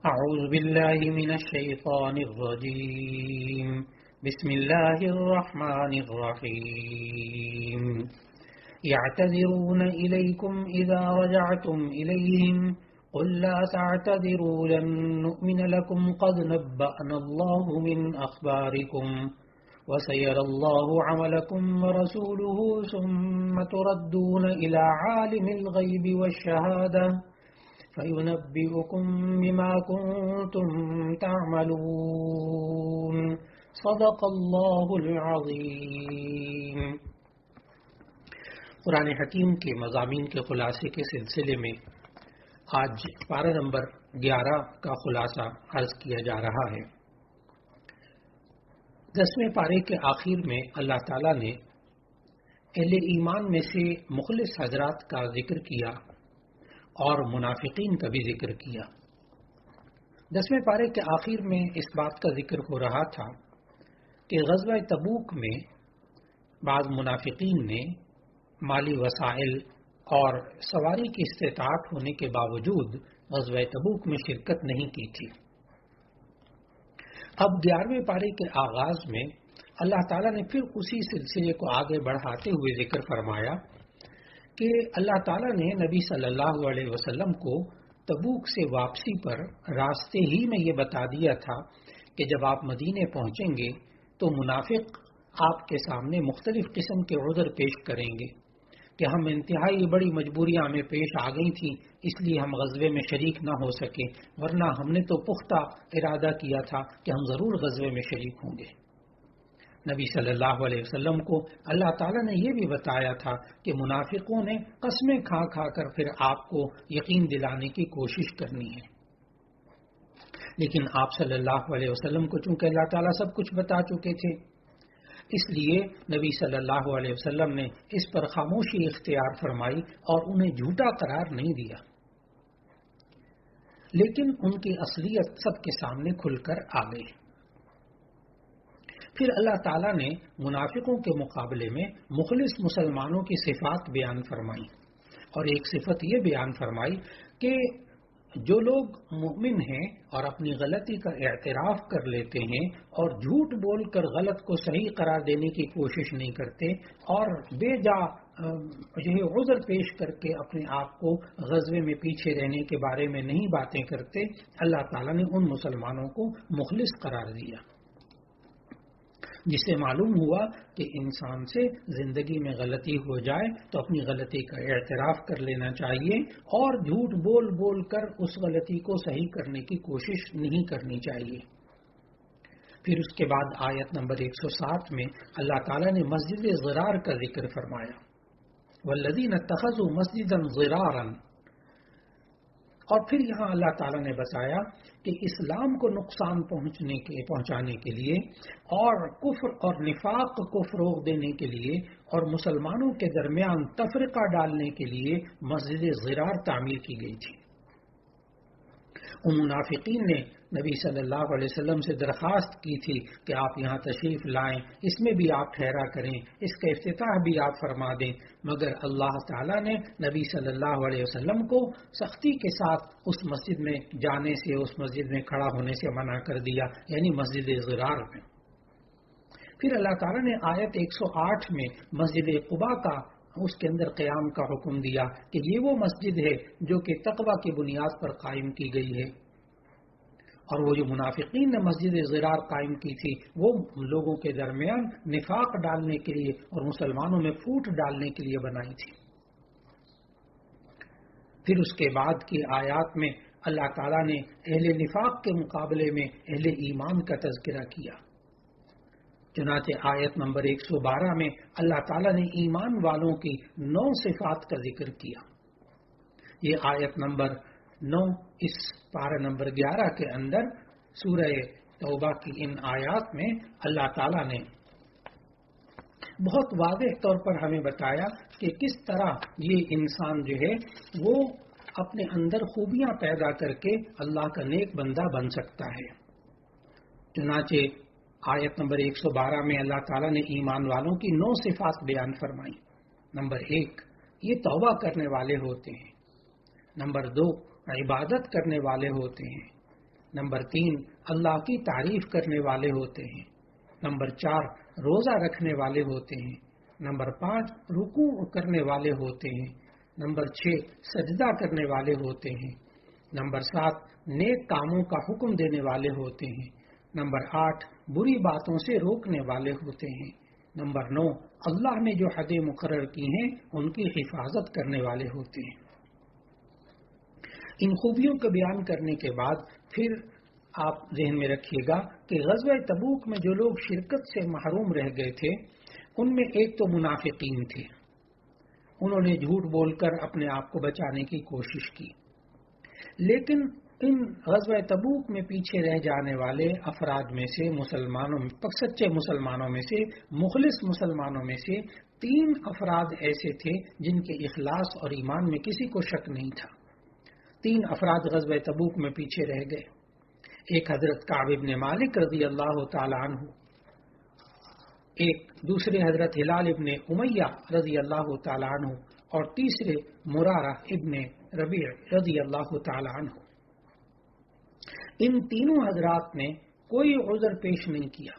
أعوذ بالله من الشيطان الرجيم بسم الله الرحمن الرحيم يعتذرون إليكم إذا رجعتم إليهم قل لا تعتذروا لن نؤمن لكم قد نبأنا الله من أخباركم وسيرى الله عملكم ورسوله ثم تردون إلى عالم الغيب والشهادة فَيُنَبِّئُكُم بِمَا كُنتُمْ تَعْمَلُونَ صدق اللہ العظیم۔ قرآن حکیم کے مضامین کے خلاصے کے سلسلے میں آج پارہ نمبر 11 کا خلاصہ عرض کیا جا رہا ہے۔ 10ویں پارے کے آخر میں اللہ تعالیٰ نے اہل ایمان میں سے مخلص حضرات کا ذکر کیا اور منافقین کا بھی ذکر کیا۔ 10ویں پارے کے آخر میں اس بات کا ذکر ہو رہا تھا کہ غزوہ تبوک میں بعض منافقین نے مالی وسائل اور سواری کی استطاعت ہونے کے باوجود غزوہ تبوک میں شرکت نہیں کی تھی۔ اب 11ویں پارے کے آغاز میں اللہ تعالیٰ نے پھر اسی سلسلے کو آگے بڑھاتے ہوئے ذکر فرمایا کہ اللہ تعالیٰ نے نبی صلی اللہ علیہ وسلم کو تبوک سے واپسی پر راستے ہی میں یہ بتا دیا تھا کہ جب آپ مدینے پہنچیں گے تو منافق آپ کے سامنے مختلف قسم کے عذر پیش کریں گے کہ ہم انتہائی بڑی مجبوریاں ہمیں پیش آ گئی تھیں، اس لیے ہم غزوے میں شریک نہ ہو سکے، ورنہ ہم نے تو پختہ ارادہ کیا تھا کہ ہم ضرور غزوے میں شریک ہوں گے۔ نبی صلی اللہ علیہ وسلم کو اللہ تعالیٰ نے یہ بھی بتایا تھا کہ منافقوں نے قسمیں کھا کھا کر پھر آپ کو یقین دلانے کی کوشش کرنی ہے، لیکن آپ صلی اللہ علیہ وسلم کو چونکہ اللہ تعالیٰ سب کچھ بتا چکے تھے، اس لیے نبی صلی اللہ علیہ وسلم نے اس پر خاموشی اختیار فرمائی اور انہیں جھوٹا قرار نہیں دیا، لیکن ان کی اصلیت سب کے سامنے کھل کر آ گئی۔ پھر اللہ تعالیٰ نے منافقوں کے مقابلے میں مخلص مسلمانوں کی صفات بیان فرمائی، اور ایک صفت یہ بیان فرمائی کہ جو لوگ مومن ہیں اور اپنی غلطی کا اعتراف کر لیتے ہیں اور جھوٹ بول کر غلط کو صحیح قرار دینے کی کوشش نہیں کرتے اور بے جا یہ عذر پیش کر کے اپنے آپ کو غزوے میں پیچھے رہنے کے بارے میں نہیں باتیں کرتے، اللہ تعالیٰ نے ان مسلمانوں کو مخلص قرار دیا، جس سے معلوم ہوا کہ انسان سے زندگی میں غلطی ہو جائے تو اپنی غلطی کا اعتراف کر لینا چاہیے اور جھوٹ بول بول کر اس غلطی کو صحیح کرنے کی کوشش نہیں کرنی چاہیے۔ پھر اس کے بعد آیت نمبر 107 میں اللہ تعالیٰ نے مسجد ضرار کا ذکر فرمایا، والذین اتخذوا مسجدا ضرارا، اور پھر یہاں اللہ تعالیٰ نے بتایا کہ اسلام کو نقصان پہنچانے کے لیے اور کفر اور نفاق کو فروغ دینے کے لیے اور مسلمانوں کے درمیان تفرقہ ڈالنے کے لیے مسجد ضرار تعمیر کی گئی تھی۔ ان منافقین نے نبی صلی اللہ علیہ وسلم سے درخواست کی تھی کہ آپ یہاں تشریف لائیں، اس میں بھی آپ ٹھہرا کریں، اس کا افتتاح بھی آپ فرما دیں، مگر اللہ تعالیٰ نے نبی صلی اللہ علیہ وسلم کو سختی کے ساتھ اس مسجد میں جانے سے، اس مسجد میں کھڑا ہونے سے منع کر دیا، یعنی مسجد ضرار میں۔ پھر اللہ تعالیٰ نے آیت 108 میں مسجد قباء کا اس کے اندر قیام کا حکم دیا کہ یہ وہ مسجد ہے جو کہ تقوی کی بنیاد پر قائم کی گئی ہے، اور وہ جو منافقین نے مسجد ضرار قائم کی تھی وہ لوگوں کے درمیان نفاق ڈالنے کے لیے اور مسلمانوں میں پھوٹ ڈالنے کے لیے بنائی تھی۔ پھر اس کے بعد کی آیات میں اللہ تعالیٰ نے اہل نفاق کے مقابلے میں اہل ایمان کا تذکرہ کیا، چنانچہ آیت نمبر 112 میں اللہ تعالیٰ نے ایمان والوں کی 9 صفات کا ذکر کیا۔ یہ آیت نمبر 9 اس پارہ نمبر 11 کے اندر سورہ توبہ کی ان آیات میں اللہ تعالیٰ نے بہت واضح طور پر ہمیں بتایا کہ کس طرح یہ انسان جو ہے وہ اپنے اندر خوبیاں پیدا کر کے اللہ کا نیک بندہ بن سکتا ہے۔ چنانچہ آیت نمبر 112 میں اللہ تعالیٰ نے ایمان والوں کی 9 صفات بیان فرمائی۔ نمبر 1، یہ توبہ کرنے والے ہوتے ہیں۔ نمبر 2، عبادت کرنے والے ہوتے ہیں۔ نمبر 3 اللہ کی تعریف کرنے والے ہوتے ہیں، نمبر 4 روزہ رکھنے والے ہوتے ہیں، نمبر 5 رکوع کرنے والے ہوتے ہیں، نمبر 6 سجدہ کرنے والے ہوتے ہیں، نمبر 7 نیک کاموں کا حکم دینے والے ہوتے ہیں، نمبر 8 بری باتوں سے روکنے والے ہوتے ہیں، نمبر 9 اللہ نے جو حدیں مقرر کی ہیں ان کی حفاظت کرنے والے ہوتے ہیں۔ ان خوبیوں کو بیان کرنے کے بعد پھر آپ ذہن میں رکھیے گا کہ غزوہ تبوک میں جو لوگ شرکت سے محروم رہ گئے تھے ان میں ایک تو منافقین تھے، انہوں نے جھوٹ بول کر اپنے آپ کو بچانے کی کوشش کی، لیکن ان غزوہ تبوک میں پیچھے رہ جانے والے افراد میں سے سچے مسلمانوں میں سے مخلص مسلمانوں میں سے 3 افراد ایسے تھے جن کے اخلاص اور ایمان میں کسی کو شک نہیں تھا۔ 3 افراد غزوہ تبوک میں پیچھے رہ گئے، ایک حضرت کعب ابن مالک رضی اللہ تعالی عنہ، ایک دوسرے حضرت ہلال ابن امیہ رضی اللہ تعالی عنہ، اور تیسرے مرارہ ابن ربیع رضی اللہ تعالی عنہ۔ ان تینوں حضرات نے کوئی عذر پیش نہیں کیا،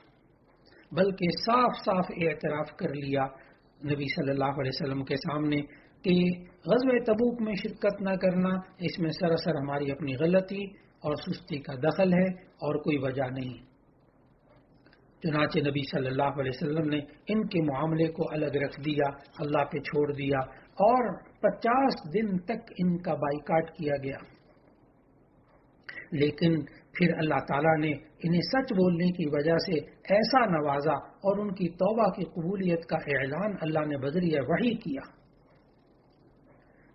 بلکہ صاف صاف اعتراف کر لیا نبی صلی اللہ علیہ وسلم کے سامنے کہ غزوہ تبوک میں شرکت نہ کرنا اس میں سراسر ہماری اپنی غلطی اور سستی کا دخل ہے اور کوئی وجہ نہیں۔ چنانچہ نبی صلی اللہ علیہ وسلم نے ان کے معاملے کو الگ رکھ دیا، اللہ پہ چھوڑ دیا، اور 50 دن تک ان کا بائیکاٹ کیا گیا۔ لیکن پھر اللہ تعالیٰ نے انہیں سچ بولنے کی وجہ سے ایسا نوازا اور ان کی توبہ کی قبولیت کا اعلان اللہ نے بذریعہ وحی کیا۔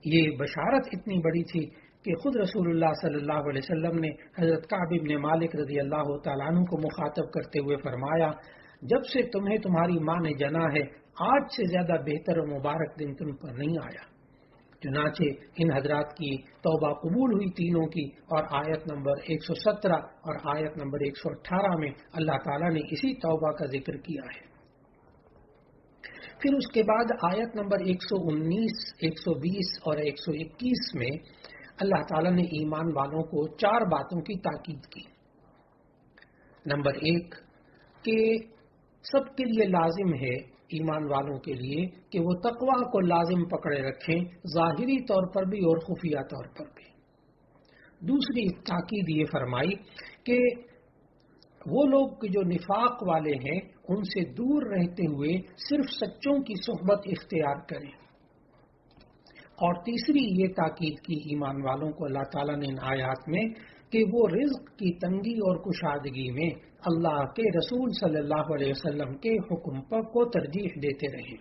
یہ بشارت اتنی بڑی تھی کہ خود رسول اللہ صلی اللہ علیہ وسلم نے حضرت کعب ابن مالک رضی اللہ تعالیٰ عنہ کو مخاطب کرتے ہوئے فرمایا، جب سے تمہیں تمہاری ماں نے جنا ہے آج سے زیادہ بہتر اور مبارک دن تم پر نہیں آیا۔ چنانچہ ان حضرات کی توبہ قبول ہوئی تینوں کی، اور آیت نمبر 117 اور آیت نمبر 118 میں اللہ تعالیٰ نے اسی توبہ کا ذکر کیا ہے۔ پھر اس کے بعد آیت نمبر 119، 120 اور 121 میں اللہ تعالیٰ نے ایمان والوں کو 4 باتوں کی تاکید کی۔ نمبر 1 کہ سب کے لیے لازم ہے، ایمان والوں کے لیے، کہ وہ تقوی کو لازم پکڑے رکھیں، ظاہری طور پر بھی اور خفیہ طور پر بھی۔ دوسری تاکید یہ فرمائی کہ وہ لوگ جو نفاق والے ہیں ان سے دور رہتے ہوئے صرف سچوں کی صحبت اختیار کریں۔ اور تیسری یہ تاکید کی ایمان والوں کو اللہ تعالیٰ نے ان آیات میں کہ وہ رزق کی تنگی اور کشادگی میں اللہ کے رسول صلی اللہ علیہ وسلم کے حکم پر کو ترجیح دیتے رہیں۔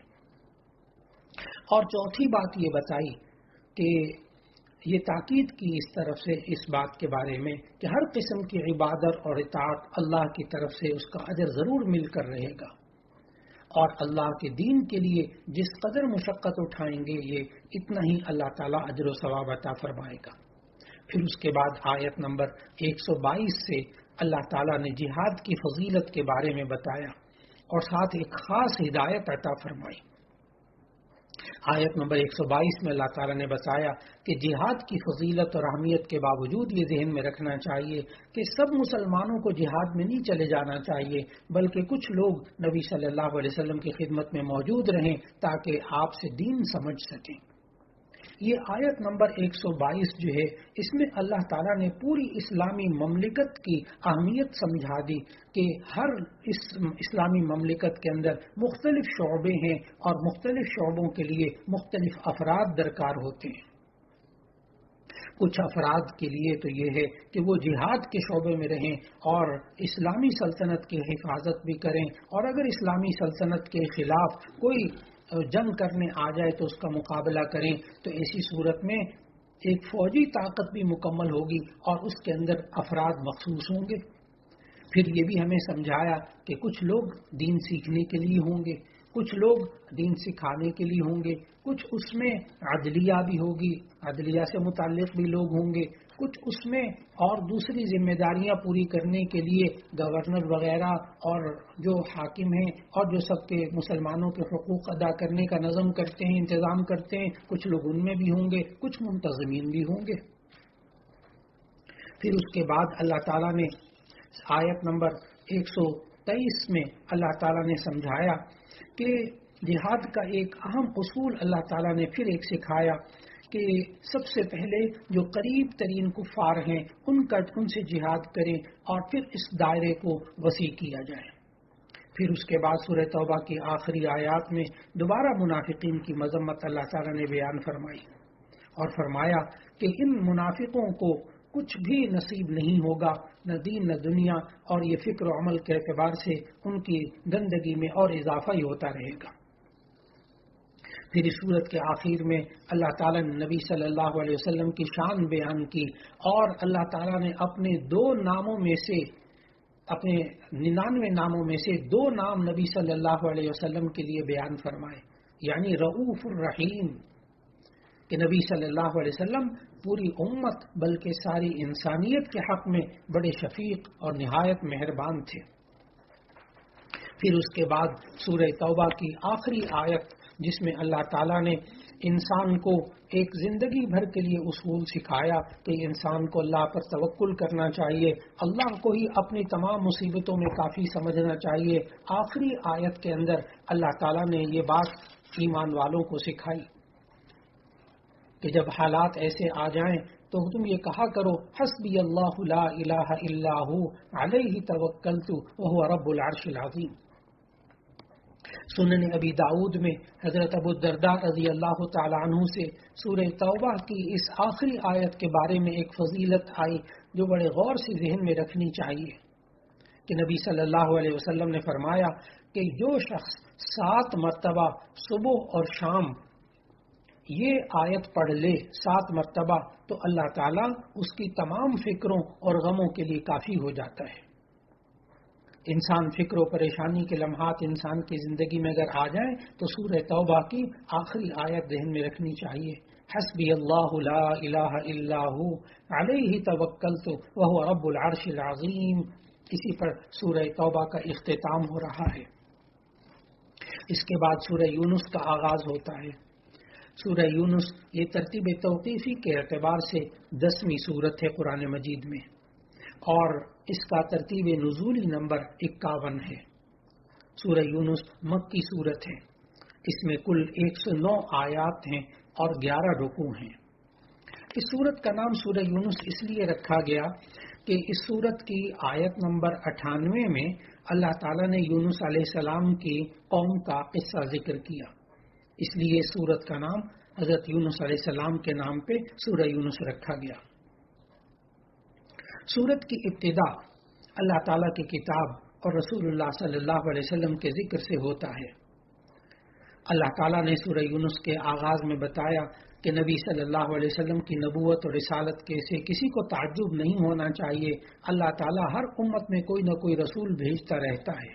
اور چوتھی بات یہ بتائی کہ یہ تاکید کی اس طرف سے اس بات کے بارے میں کہ ہر قسم کی عبادت اور اطاعت اللہ کی طرف سے اس کا اجر ضرور مل کر رہے گا، اور اللہ کے دین کے لیے جس قدر مشقت اٹھائیں گے یہ اتنا ہی اللہ تعالیٰ اجر و ثواب عطا فرمائے گا۔ پھر اس کے بعد آیت نمبر 122 سے اللہ تعالیٰ نے جہاد کی فضیلت کے بارے میں بتایا اور ساتھ ایک خاص ہدایت عطا فرمائی۔ آیت نمبر 122 میں اللہ تعالیٰ نے بتایا کہ جہاد کی فضیلت اور اہمیت کے باوجود یہ ذہن میں رکھنا چاہیے کہ سب مسلمانوں کو جہاد میں نہیں چلے جانا چاہیے، بلکہ کچھ لوگ نبی صلی اللہ علیہ وسلم کی خدمت میں موجود رہیں تاکہ آپ سے دین سمجھ سکیں۔ یہ آیت نمبر 122 جو ہے اس میں اللہ تعالیٰ نے پوری اسلامی مملکت کی اہمیت سمجھا دی کہ ہر اسلامی مملکت کے اندر مختلف شعبے ہیں اور مختلف شعبوں کے لیے مختلف افراد درکار ہوتے ہیں۔ کچھ افراد کے لیے تو یہ ہے کہ وہ جہاد کے شعبے میں رہیں اور اسلامی سلطنت کی حفاظت بھی کریں، اور اگر اسلامی سلطنت کے خلاف کوئی جنگ کرنے آ جائے تو اس کا مقابلہ کریں، تو ایسی صورت میں ایک فوجی طاقت بھی مکمل ہوگی اور اس کے اندر افراد مخصوص ہوں گے۔ پھر یہ بھی ہمیں سمجھایا کہ کچھ لوگ دین سیکھنے کے لیے ہوں گے، کچھ لوگ دین سکھانے کے لیے ہوں گے، کچھ اس میں عدلیہ بھی ہوگی، عدلیہ سے متعلق بھی لوگ ہوں گے، کچھ اس میں اور دوسری ذمہ داریاں پوری کرنے کے لیے گورنر وغیرہ اور جو حاکم ہیں اور جو سب کے مسلمانوں کے حقوق ادا کرنے کا نظم کرتے ہیں، انتظام کرتے ہیں، کچھ لوگ ان میں بھی ہوں گے، کچھ منتظمین بھی ہوں گے۔ پھر اس کے بعد اللہ تعالیٰ نے آیت نمبر 123 میں اللہ تعالیٰ نے سمجھایا کہ جہاد کا ایک اہم اصول اللہ تعالیٰ نے پھر ایک سکھایا کہ سب سے پہلے جو قریب ترین کفار ہیں ان سے جہاد کریں اور پھر اس دائرے کو وسیع کیا جائے. پھر اس کے بعد سورہ توبہ کی آخری آیات میں دوبارہ منافقین کی مذمت اللہ تعالیٰ نے بیان فرمائی اور فرمایا کہ ان منافقوں کو کچھ بھی نصیب نہیں ہوگا، نہ دین نہ دنیا، اور یہ فکر و عمل کے اعتبار سے ان کی گندگی میں اور اضافہ ہی ہوتا رہے گا. پھر اس صورت کے آخر میں اللہ تعالیٰ نے نبی صلی اللہ علیہ وسلم کی شان بیان کی اور اللہ تعالیٰ نے اپنے 99 ناموں میں سے 2 نام نبی صلی اللہ علیہ وسلم کے لیے بیان فرمائے، یعنی رؤوف الرحیم، کہ نبی صلی اللہ علیہ وسلم پوری امت بلکہ ساری انسانیت کے حق میں بڑے شفیق اور نہایت مہربان تھے. پھر اس کے بعد سورہ توبہ کی آخری آیت جس میں اللہ تعالیٰ نے انسان کو ایک زندگی بھر کے لیے اصول سکھایا کہ انسان کو اللہ پر توکل کرنا چاہیے، اللہ کو ہی اپنی تمام مصیبتوں میں کافی سمجھنا چاہیے. آخری آیت کے اندر اللہ تعالیٰ نے یہ بات ایمان والوں کو سکھائی کہ جب حالات ایسے آ جائیں تو تم یہ کہا کرو، حسبی اللہ لا الہ الا ہو علیہ توکلت وہو رب العرش العظیم. سنن ابی داؤد میں حضرت ابو الدرداء رضی اللہ تعالی عنہ سے سورہ توبہ کی اس آخری آیت کے بارے میں ایک فضیلت آئی جو بڑے غور سے ذہن میں رکھنی چاہیے کہ نبی صلی اللہ علیہ وسلم نے فرمایا کہ جو شخص 7 مرتبہ صبح اور شام یہ آیت پڑھ لے 7 مرتبہ تو اللہ تعالیٰ اس کی تمام فکروں اور غموں کے لیے کافی ہو جاتا ہے. انسان فکر و پریشانی کے لمحات انسان کی زندگی میں اگر آ جائیں تو سورہ توبہ کی آخری آیت ذہن میں رکھنی چاہیے، حسبی اللہ لا الہ الا ہو علیہ توکلت وہو رب العرش العظیم. اسی پر سورہ توبہ کا اختتام ہو رہا ہے. اس کے بعد سورہ یونس کا آغاز ہوتا ہے. سورہ یونس یہ ترتیب توقیفی کے اعتبار سے 10ویں سورت ہے قرآن مجید میں، اور اس کا ترتیب نزولی نمبر 51 ہے. سورہ یونس مکی سورت ہے. اس میں کل 109 آیات ہیں اور 11 رکوع ہیں. اس سورت کا نام سورہ یونس اس لیے رکھا گیا کہ اس سورت کی آیت نمبر 98 میں اللہ تعالیٰ نے یونس علیہ السلام کی قوم کا قصہ ذکر کیا، اس لیے سورت کا نام حضرت یونس علیہ السلام کے نام پہ سورہ یونس رکھا گیا. سورت کی ابتدا اللہ تعالیٰ کی کتاب اور رسول اللہ صلی اللہ علیہ وسلم کے ذکر سے ہوتا ہے. اللہ تعالیٰ نے سورہ یونس کے آغاز میں بتایا کہ نبی صلی اللہ علیہ وسلم کی نبوت اور رسالت کے سے کسی کو تعجب نہیں ہونا چاہیے. اللہ تعالیٰ ہر امت میں کوئی نہ کوئی رسول بھیجتا رہتا ہے.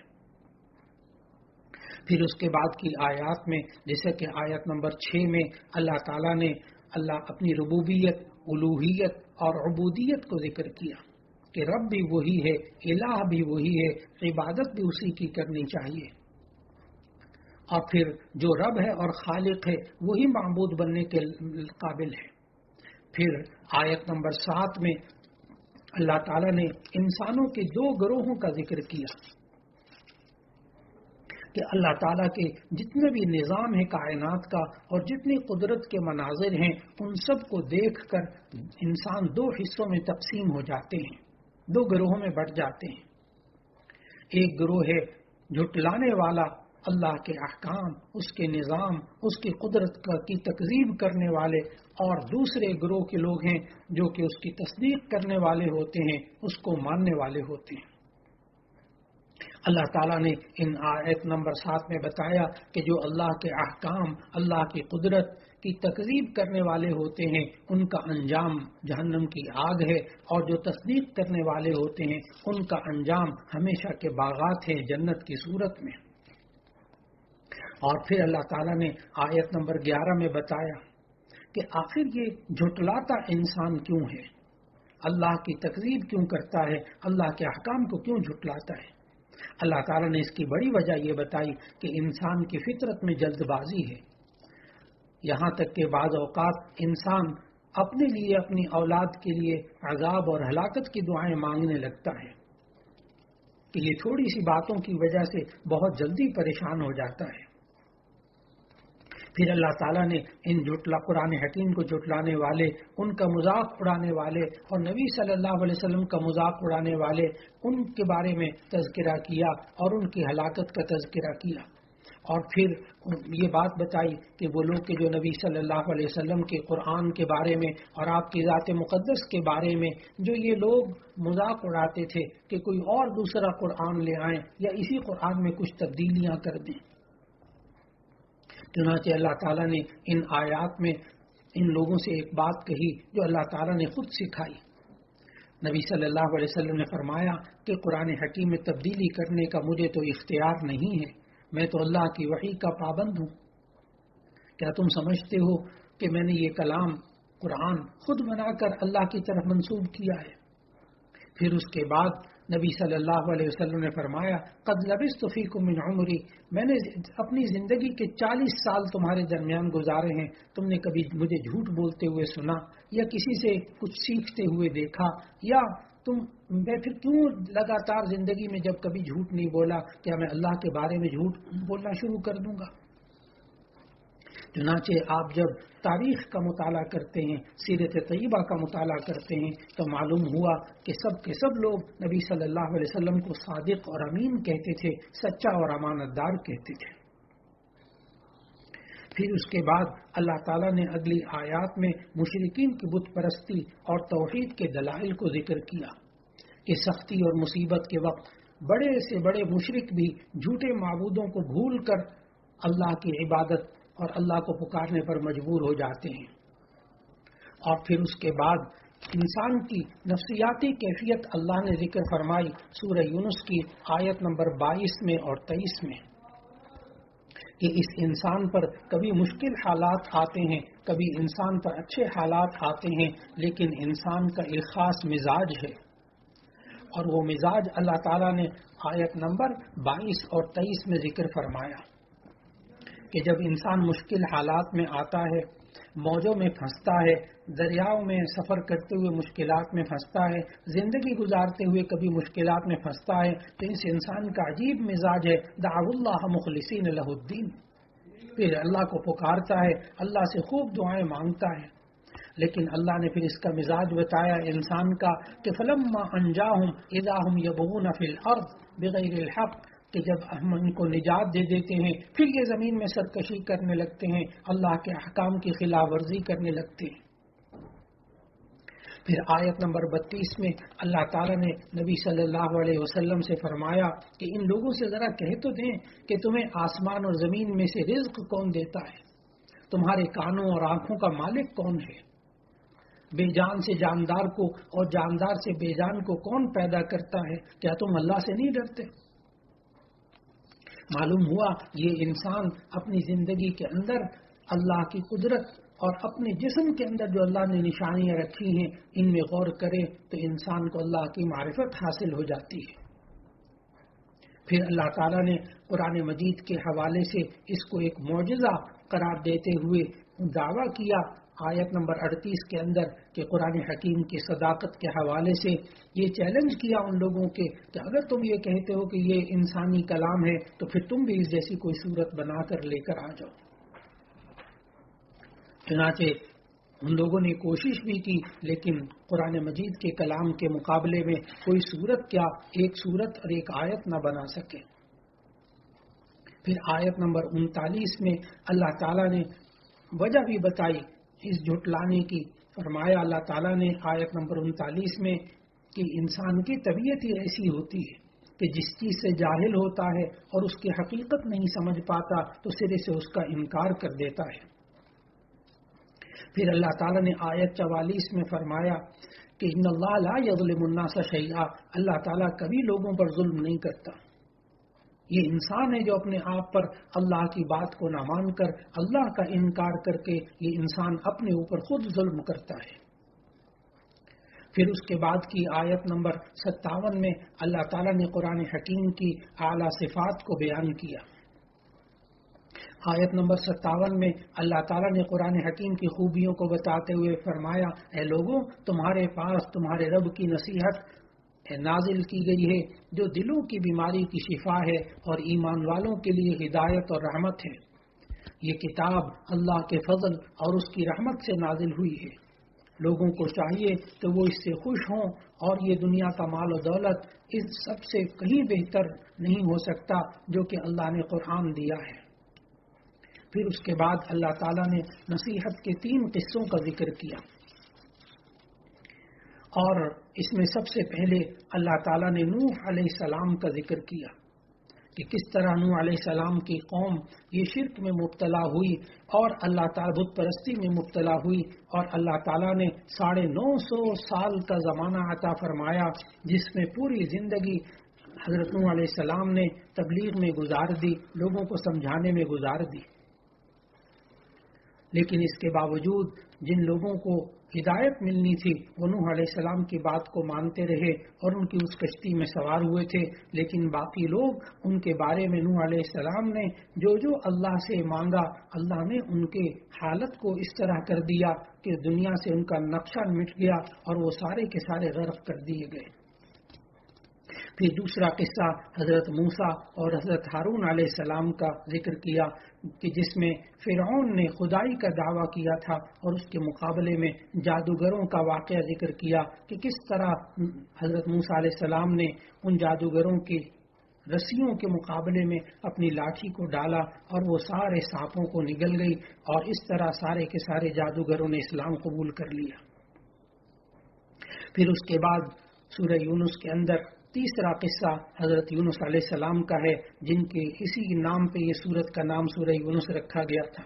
پھر اس کے بعد کی آیات میں جیسے کہ آیت نمبر 6 میں اللہ تعالیٰ نے اپنی ربوبیت، الوہیت اور عبودیت کو ذکر کیا کہ رب بھی وہی ہے، الہ بھی وہی ہے، عبادت بھی اسی کی کرنی چاہیے. اور پھر جو رب ہے اور خالق ہے وہی معبود بننے کے قابل ہے. پھر آیت نمبر 7 میں اللہ تعالیٰ نے انسانوں کے 2 گروہوں کا ذکر کیا کہ اللہ تعالیٰ کے جتنے بھی نظام ہے کائنات کا اور جتنی قدرت کے مناظر ہیں ان سب کو دیکھ کر انسان 2 حصوں میں تقسیم ہو جاتے ہیں، 2 گروہوں میں بٹ جاتے ہیں. ایک گروہ ہے جھٹلانے والا اللہ کے احکام، اس کے نظام، اس کی قدرت کی تکذیب کرنے والے، اور دوسرے گروہ کے لوگ ہیں جو کہ اس کی تصدیق کرنے والے ہوتے ہیں، اس کو ماننے والے ہوتے ہیں. اللہ تعالیٰ نے ان آیت نمبر 7 میں بتایا کہ جو اللہ کے احکام، اللہ کی قدرت کی تکذیب کرنے والے ہوتے ہیں ان کا انجام جہنم کی آگ ہے، اور جو تصدیق کرنے والے ہوتے ہیں ان کا انجام ہمیشہ کے باغات ہیں جنت کی صورت میں. اور پھر اللہ تعالیٰ نے آیت نمبر 11 میں بتایا کہ آخر یہ جھٹلاتا انسان کیوں ہے، اللہ کی تکذیب کیوں کرتا ہے، اللہ کے احکام کو کیوں جھٹلاتا ہے. اللہ تعالیٰ نے اس کی بڑی وجہ یہ بتائی کہ انسان کی فطرت میں جلد بازی ہے. یہاں تک کہ بعض اوقات انسان اپنے لیے اپنی اولاد کے لیے عذاب اور ہلاکت کی دعائیں مانگنے لگتا ہے کہ یہ تھوڑی سی باتوں کی وجہ سے بہت جلدی پریشان ہو جاتا ہے۔ پھر اللہ تعالیٰ نے ان قرآن حکیم کو جھٹلانے والے، ان کا مذاق اڑانے والے اور نبی صلی اللہ علیہ وسلم کا مذاق اڑانے والے، ان کے بارے میں تذکرہ کیا اور ان کی ہلاکت کا تذکرہ کیا، اور پھر یہ بات بتائی کہ وہ لوگ کہ جو نبی صلی اللہ علیہ وسلم کے قرآن کے بارے میں اور آپ کی ذات مقدس کے بارے میں جو یہ لوگ مذاق اڑاتے تھے کہ کوئی اور دوسرا قرآن لے آئیں یا اسی قرآن میں کچھ تبدیلیاں کر دیں۔ چنانچہ اللہ تعالیٰ نے ان آیات میں ان لوگوں سے ایک بات کہی جو اللہ تعالیٰ نے خود سکھائی۔ نبی صلی اللہ علیہ وسلم نے فرمایا کہ قرآن حکیم میں تبدیلی کرنے کا مجھے تو اختیار نہیں ہے، میں تو اللہ کی وحی کا پابند ہوں۔ کیا تم سمجھتے ہو کہ میں نے یہ کلام قرآن خود بنا کر اللہ کی طرف منسوب کیا ہے؟ پھر اس کے بعد نبی صلی اللہ علیہ وسلم نے فرمایا قد لبثت فیکم من عمری، میں نے اپنی زندگی کے 40 سال تمہارے درمیان گزارے ہیں، تم نے کبھی مجھے جھوٹ بولتے ہوئے سنا یا کسی سے کچھ سیکھتے ہوئے دیکھا؟ یا میں پھر کیوں لگاتار زندگی میں جب کبھی جھوٹ نہیں بولا، کیا میں اللہ کے بارے میں جھوٹ بولنا شروع کر دوں گا؟ چنانچہ آپ جب تاریخ کا مطالعہ کرتے ہیں، سیرت طیبہ کا مطالعہ کرتے ہیں، تو معلوم ہوا کہ سب کے سب لوگ نبی صلی اللہ علیہ وسلم کو صادق اور امین کہتے تھے، سچا اور امانت دار کہتے تھے۔ پھر اس کے بعد اللہ تعالیٰ نے اگلی آیات میں مشرکین کی بت پرستی اور توحید کے دلائل کو ذکر کیا کہ سختی اور مصیبت کے وقت بڑے سے بڑے مشرک بھی جھوٹے معبودوں کو بھول کر اللہ کی عبادت اور اللہ کو پکارنے پر مجبور ہو جاتے ہیں۔ اور پھر اس کے بعد انسان کی نفسیاتی کیفیت اللہ نے ذکر فرمائی سورہ یونس کی آیت نمبر 22 میں اور 23 میں کہ اس انسان پر کبھی مشکل حالات آتے ہیں، کبھی انسان پر اچھے حالات آتے ہیں، لیکن انسان کا ایک خاص مزاج ہے، اور وہ مزاج اللہ تعالیٰ نے آیت نمبر 22 اور 23 میں ذکر فرمایا کہ جب انسان مشکل حالات میں آتا ہے، موجوں میں پھنستا ہے، دریاؤں میں سفر کرتے ہوئے مشکلات میں پھنستا ہے، زندگی گزارتے ہوئے کبھی مشکلات میں پھنستا ہے، تو اس انسان کا عجیب مزاج ہے دعوا اللہ مخلصین لہ الدین، پھر اللہ کو پکارتا ہے، اللہ سے خوب دعائیں مانگتا ہے۔ لیکن اللہ نے پھر اس کا مزاج بتایا انسان کا کہ فلما انجاہم اذا ہم یبغون فی الارض بغیر الحق، کہ جب ہم ان کو نجات دے دیتے ہیں پھر یہ زمین میں سرکشی کرنے لگتے ہیں، اللہ کے احکام کی خلاف ورزی کرنے لگتے ہیں۔ پھر آیت نمبر 32 میں اللہ تعالیٰ نے نبی صلی اللہ علیہ وسلم سے فرمایا کہ ان لوگوں سے ذرا کہہ تو دیں کہ تمہیں آسمان اور زمین میں سے رزق کون دیتا ہے، تمہارے کانوں اور آنکھوں کا مالک کون ہے، بے جان سے جاندار کو اور جاندار سے بے جان کو کون پیدا کرتا ہے، کیا تم اللہ سے نہیں ڈرتے؟ معلوم ہوا یہ انسان اپنی زندگی کے اندر اللہ کی قدرت اور اپنے جسم کے اندر جو اللہ نے نشانیاں رکھی ہیں ان میں غور کرے تو انسان کو اللہ کی معرفت حاصل ہو جاتی ہے۔ پھر اللہ تعالیٰ نے قرآن مجید کے حوالے سے اس کو ایک معجزہ قرار دیتے ہوئے دعویٰ کیا آیت نمبر 38 کے اندر کہ قرآن حکیم کی صداقت کے حوالے سے یہ چیلنج کیا ان لوگوں کے کہ اگر تم یہ کہتے ہو کہ یہ انسانی کلام ہے تو پھر تم بھی اس جیسی کوئی صورت بنا کر لے کر آ جاؤ۔ چنانچہ ان لوگوں نے کوشش بھی کی لیکن قرآن مجید کے کلام کے مقابلے میں کوئی صورت کیا ایک صورت اور ایک آیت نہ بنا سکے۔ پھر آیت نمبر 39 میں اللہ تعالیٰ نے وجہ بھی بتائی اس جھٹلانے کی، فرمایا اللہ تعالیٰ نے آیت نمبر 39 میں کہ انسان کی طبیعت ہی ایسی ہوتی ہے کہ جس چیز سے جاہل ہوتا ہے اور اس کی حقیقت نہیں سمجھ پاتا تو سرے سے اس کا انکار کر دیتا ہے۔ پھر اللہ تعالیٰ نے آیت 44 میں فرمایا کہ ان اللہ لا یظلم الناس شیئا، اللہ تعالیٰ کبھی لوگوں پر ظلم نہیں کرتا۔ یہ انسان ہے جو اپنے آپ پر اللہ کی بات کو نہ مان کر اللہ کا انکار کر کے یہ انسان اپنے اوپر خود ظلم کرتا ہے۔ پھر اس کے بعد کی آیت نمبر 57 میں اللہ تعالیٰ نے قرآن حکیم کی اعلیٰ صفات کو بیان کیا۔ آیت نمبر 57 میں اللہ تعالیٰ نے قرآن حکیم کی خوبیوں کو بتاتے ہوئے فرمایا، اے لوگوں، تمہارے پاس تمہارے رب کی نصیحت نازل کی گئی ہے جو دلوں کی بیماری کی شفا ہے اور ایمان والوں کے لیے ہدایت اور رحمت ہے۔ یہ کتاب اللہ کے فضل اور اس کی رحمت سے نازل ہوئی ہے۔ لوگوں کو چاہیے کہ وہ اس سے خوش ہوں، اور یہ دنیا کا مال و دولت اس سب سے کہیں بہتر نہیں ہو سکتا جو کہ اللہ نے قرآن دیا ہے۔ پھر اس کے بعد اللہ تعالیٰ نے نصیحت کے 3 قصوں کا ذکر کیا، اور اس میں سب سے پہلے اللہ تعالیٰ نے نوح علیہ السلام کا ذکر کیا کہ کس طرح نوح علیہ السلام کی قوم یہ شرک میں مبتلا ہوئی اور اللہ تعالیٰ بت پرستی میں مبتلا ہوئی، اور اللہ تعالیٰ نے 950 سال کا زمانہ عطا فرمایا جس میں پوری زندگی حضرت نوح علیہ السلام نے تبلیغ میں گزار دی، لوگوں کو سمجھانے میں گزار دی۔ لیکن اس کے باوجود جن لوگوں کو ہدایت ملنی تھی وہ نوح علیہ السلام کی بات کو مانتے رہے اور ان کی اس کشتی میں سوار ہوئے تھے، لیکن باقی لوگ ان کے بارے میں نوح علیہ السلام نے جو اللہ سے مانگا، اللہ نے ان کے حالت کو اس طرح کر دیا کہ دنیا سے ان کا نقشہ مٹ گیا اور وہ سارے کے سارے غرق کر دیے گئے۔ پھر دوسرا قصہ حضرت موسیٰ اور حضرت ہارون علیہ السلام کا ذکر کیا کہ جس میں فرعون نے خدائی کا دعویٰ کیا تھا اور اس کے مقابلے میں جادوگروں کا واقعہ ذکر کیا کہ کس طرح حضرت موسیٰ علیہ السلام نے ان جادوگروں کی رسیوں کے مقابلے میں اپنی لاٹھی کو ڈالا اور وہ سارے سانپوں کو نگل گئی، اور اس طرح سارے کے سارے جادوگروں نے اسلام قبول کر لیا۔ پھر اس کے بعد سورہ یونس کے اندر تیسرا قصہ حضرت یونس علیہ السلام کا ہے، جن کے اسی نام پہ یہ سورت کا نام سورہ یونس رکھا گیا تھا۔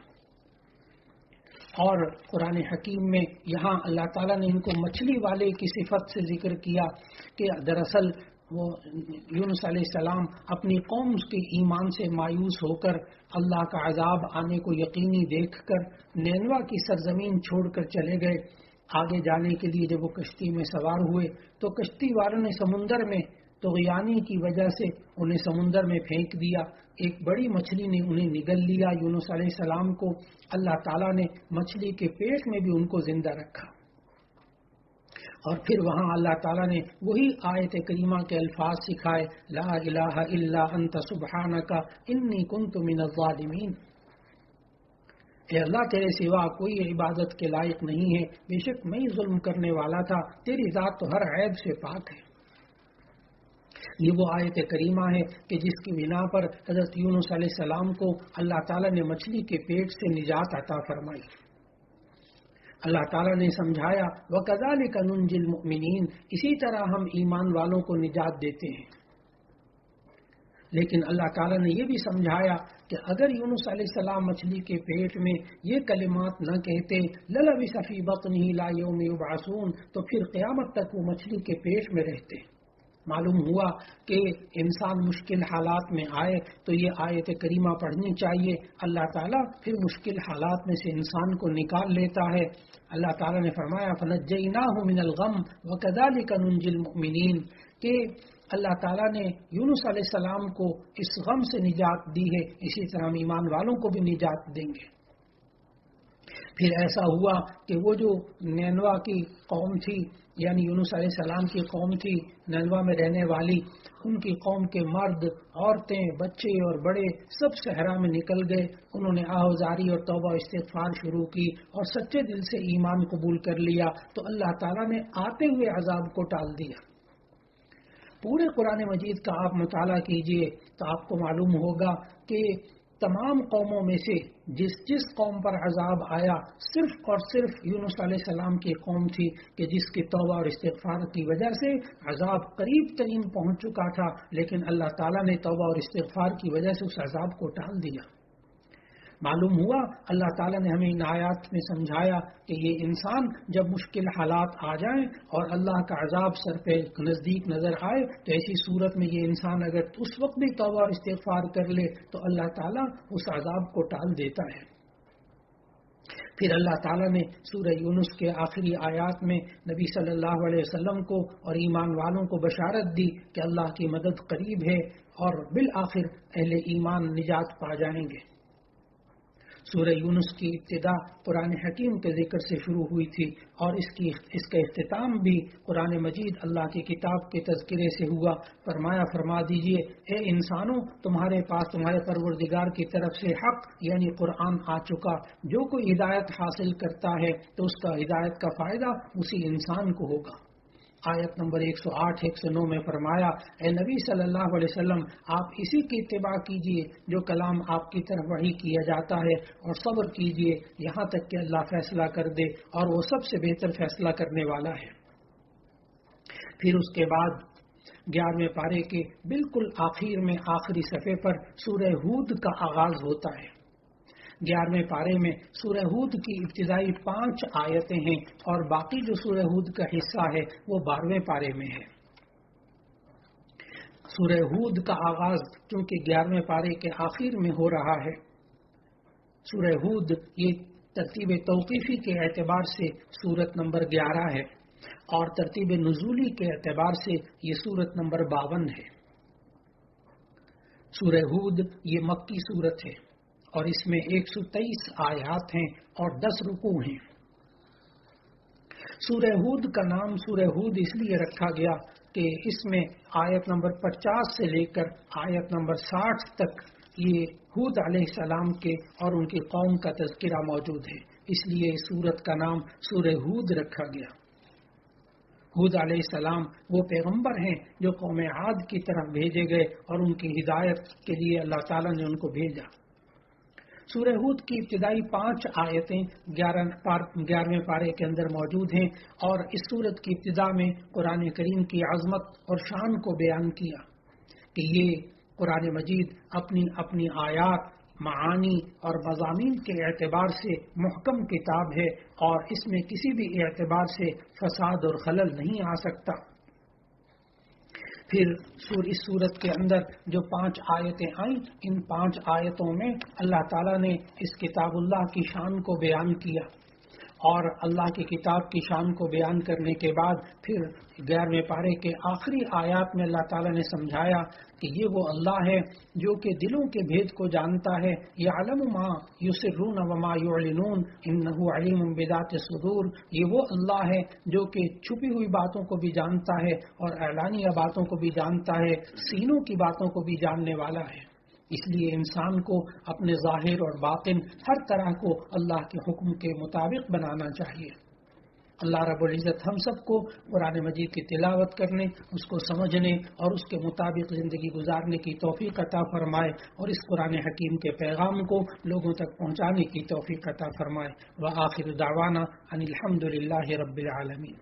اور قرآن حکیم میں یہاں اللہ تعالیٰ نے ان کو مچھلی والے کی صفت سے ذکر کیا کہ دراصل وہ یونس علیہ السلام اپنی قوم کے ایمان سے مایوس ہو کر اللہ کا عذاب آنے کو یقینی دیکھ کر نینوا کی سرزمین چھوڑ کر چلے گئے۔ آگے جانے کے لیے جب وہ کشتی میں سوار ہوئے تو کشتی والوں نے سمندر میں طغیانی کی وجہ سے انہیں سمندر میں پھینک دیا۔ ایک بڑی مچھلی نے انہیں نگل لیا یونس علیہ السلام کو۔ اللہ تعالیٰ نے مچھلی کے پیٹ میں بھی ان کو زندہ رکھا، اور پھر وہاں اللہ تعالیٰ نے وہی آیت کریمہ کے الفاظ سکھائے، لا الہ الا انت سبحانک انی کنت من الظالمین۔ اے اللہ، تیرے سوا کوئی عبادت کے لائق نہیں ہے، بے شک میں ہی ظلم کرنے والا تھا، تیری ذات تو ہر عیب سے پاک ہے۔ یہ وہ آیت کریمہ ہے کہ جس کی بنا پر حضرت یونس علیہ السلام کو اللہ تعالیٰ نے مچھلی کے پیٹ سے نجات عطا فرمائی۔ اللہ تعالیٰ نے سمجھایا، وَكَذَلِكَ نُنْجِي الْمُؤْمِنِينَ، اسی طرح ہم ایمان والوں کو نجات دیتے ہیں۔ لیکن اللہ تعالیٰ نے یہ بھی سمجھایا کہ اگر یونس علیہ السلام مچھلی کے پیٹ میں یہ کلمات نہ کہتے لَلَبِثَ فِي بَطْنِهِ إِلَىٰ يَوْمِ يُبْعَثُونَ، تو پھر قیامت تک وہ مچھلی کے پیٹ میں رہتے۔ معلوم ہوا کہ انسان مشکل حالات میں آئے تو یہ آیت کریمہ پڑھنی چاہیے، اللہ تعالیٰ پھر مشکل حالات میں سے انسان کو نکال لیتا ہے۔ اللہ تعالیٰ نے فرمایا فَنَجَّيْنَاهُ مِنَ الْغَمِّ وَكَذَلِكَ نُنْجِي الْمُؤْمِنِينَ، کہ اللہ تعالیٰ نے یونس علیہ السلام کو اس غم سے نجات دی ہے، اسی طرح ہم ایمان والوں کو بھی نجات دیں گے۔ پھر ایسا ہوا کہ وہ جو نینوا کی قوم تھی، یعنی یونس علیہ السلام کی قوم تھی نینوا میں رہنے والی، ان کی قوم کے مرد، عورتیں، بچے اور بڑے سب صحرا میں نکل گئے۔ انہوں نے آہوزاری اور توبہ استغفار شروع کی اور سچے دل سے ایمان قبول کر لیا، تو اللہ تعالیٰ نے آتے ہوئے عذاب کو ٹال دیا۔ پورے قرآن مجید کا آپ مطالعہ کیجئے تو آپ کو معلوم ہوگا کہ تمام قوموں میں سے جس قوم پر عذاب آیا صرف اور صرف یونس علیہ السلام کی قوم تھی کہ جس کی توبہ اور استغفار کی وجہ سے عذاب قریب ترین پہنچ چکا تھا، لیکن اللہ تعالیٰ نے توبہ اور استغفار کی وجہ سے اس عذاب کو ٹال دیا۔ معلوم ہوا اللہ تعالیٰ نے ہمیں ان آیات میں سمجھایا کہ یہ انسان جب مشکل حالات آ جائیں اور اللہ کا عذاب سر پہ نزدیک نظر آئے تو ایسی صورت میں یہ انسان اگر اس وقت بھی توبہ اور استغفار کر لے تو اللہ تعالیٰ اس عذاب کو ٹال دیتا ہے۔ پھر اللہ تعالیٰ نے سورہ یونس کے آخری آیات میں نبی صلی اللہ علیہ وسلم کو اور ایمان والوں کو بشارت دی کہ اللہ کی مدد قریب ہے اور بالآخر اہل ایمان نجات پا جائیں گے۔ سورہ یونس کی ابتدا قرآن حکیم کے ذکر سے شروع ہوئی تھی اور اس کا اختتام بھی قرآن مجید اللہ کی کتاب کے تذکرے سے ہوا۔ فرما دیجئے اے انسانوں، تمہارے پاس تمہارے پروردگار کی طرف سے حق یعنی قرآن آ چکا، جو کوئی ہدایت حاصل کرتا ہے تو اس کا ہدایت کا فائدہ اسی انسان کو ہوگا۔ آیت نمبر 108 109 میں فرمایا، اے نبی صلی اللہ علیہ وسلم، آپ اسی کی اتباع کیجئے جو کلام آپ کی طرف وحی کیا جاتا ہے، اور صبر کیجئے یہاں تک کہ اللہ فیصلہ کر دے، اور وہ سب سے بہتر فیصلہ کرنے والا ہے۔ پھر اس کے بعد 11ویں پارے کے بالکل آخر میں آخری صفحے پر سورہ ہود کا آغاز ہوتا ہے۔ 11ویں پارے میں سورہ ہود کی ابتدائی 5 آیتیں ہیں اور باقی جو سورہ ہود کا حصہ ہے وہ 12ویں پارے میں ہے۔ سورہ ہود کا آغاز چونکہ 11ویں پارے کے آخر میں ہو رہا ہے، سورہ ہود یہ ترتیب توقیفی کے اعتبار سے سورت نمبر 11 ہے اور ترتیب نزولی کے اعتبار سے یہ سورت نمبر 52 ہے۔ سورہ ہود یہ مکی سورت ہے اور اس میں 123 آیات ہیں اور 10 رکوع ہیں۔ سورہ ہود کا نام سورہ ہود اس لیے رکھا گیا کہ اس میں آیت نمبر 50 سے لے کر آیت نمبر 60 تک یہ ہود علیہ السلام کے اور ان کی قوم کا تذکرہ موجود ہے، اس لیے اس سورت کا نام سورہ ہود رکھا گیا۔ ہود علیہ السلام وہ پیغمبر ہیں جو قوم عاد کی طرف بھیجے گئے اور ان کی ہدایت کے لیے اللہ تعالیٰ نے ان کو بھیجا۔ سورہ ہود کی ابتدائی 5 آیتیں 11ویں پارے کے اندر موجود ہیں اور اس سورت کی ابتدا میں قرآن کریم کی عظمت اور شان کو بیان کیا کہ یہ قرآن مجید اپنی آیات، معانی اور مضامین کے اعتبار سے محکم کتاب ہے اور اس میں کسی بھی اعتبار سے فساد اور خلل نہیں آ سکتا۔ پھر اس سورت کے اندر جو 5 آیتیں آئیں، ان 5 آیتوں میں اللہ تعالیٰ نے اس کتاب اللہ کی شان کو بیان کیا اور اللہ کی کتاب کی شان کو بیان کرنے کے بعد پھر 11ویں پارے کے آخری آیات میں اللہ تعالیٰ نے سمجھایا کہ یہ وہ اللہ ہے جو کہ دلوں کے بھید کو جانتا ہے، یعلم ما یسرون وما یعلنون انہ علیم بذات الصدور، یہ وہ اللہ ہے جو کہ چھپی ہوئی باتوں کو بھی جانتا ہے اور اعلانیہ باتوں کو بھی جانتا ہے، سینوں کی باتوں کو بھی جاننے والا ہے۔ اس لیے انسان کو اپنے ظاہر اور باطن ہر طرح کو اللہ کے حکم کے مطابق بنانا چاہیے۔ اللہ رب العزت ہم سب کو قرآن مجید کی تلاوت کرنے، اس کو سمجھنے اور اس کے مطابق زندگی گزارنے کی توفیق عطا فرمائے اور اس قرآن حکیم کے پیغام کو لوگوں تک پہنچانے کی توفیق عطا فرمائے۔ وآخر دعوانا ان الحمد للہ رب العالمین۔